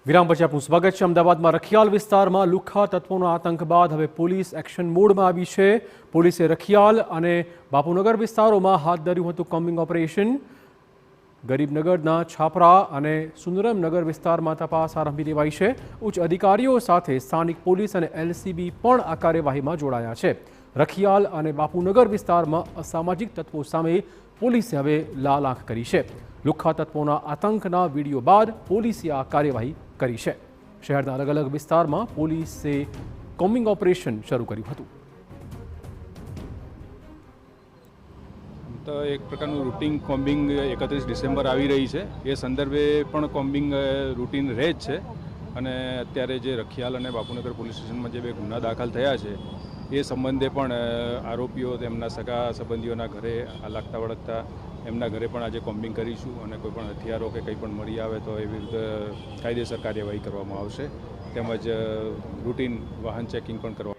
વિરામ પછી આપનું સ્વાગત છે। અમદાવાદમાં રખિયાલ વિસ્તારમાં લુખ્ખા તત્વોનો આતંક બાદ હવે પોલીસ એક્શન મોડમાં આવી છે। પોલીસે રખિયાલ અને બાપુનગર વિસ્તારોમાં હાથ ધર્યું હતું કોમ્બિંગ ઓપરેશન। ગરીબનગરના છાપરા અને સુંદરમનગર વિસ્તારમાં તપાસ આરંભી દેવાઈ છે। ઉચ્ચ અધિકારીઓ સાથે સ્થાનિક પોલીસ અને એલસીબી પણ આ કાર્યવાહીમાં જોડાયા છે। રખિયાલ અને બાપુનગર વિસ્તારમાં અસામાજિક તત્વો સામે પોલીસે હવે લાલ આંખ કરી છે। લુખ્ખા તત્વોના આતંકના વિડીયો બાદ પોલીસે આ કાર્યવાહી કરી છે। શહેરના અલગ અલગ વિસ્તારમાં પોલીસે કોમ્બિંગ ઓપરેશન શરૂ કર્યું હતું। તો એક પ્રકારનું રૂટિન કોમ્બિંગ 31 ડિસેમ્બર આવી રહી છે, એ સંદર્ભે પણ કોમ્બિંગ રૂટિન રહે જ છે। અને અત્યારે જે રખિયાલ અને બાપુનગર પોલીસ સ્ટેશનમાં જે 2 ગુના દાખલ થયા છે, એ સંબંધે પણ આરોપીઓ તેમના સગા સંબંધીઓના ઘરે લાગતા વળગતા એમના ઘરે પણ આજે કોમ્બિંગ કરીશું અને કોઈ પણ હથિયારો કે કંઈ પણ મળી આવે તો એ વિરુદ્ધ કાયદેસર કાર્યવાહી કરવામાં આવશે। તેમજ રૂટિન વાહન ચેકિંગ પણ કરવામાં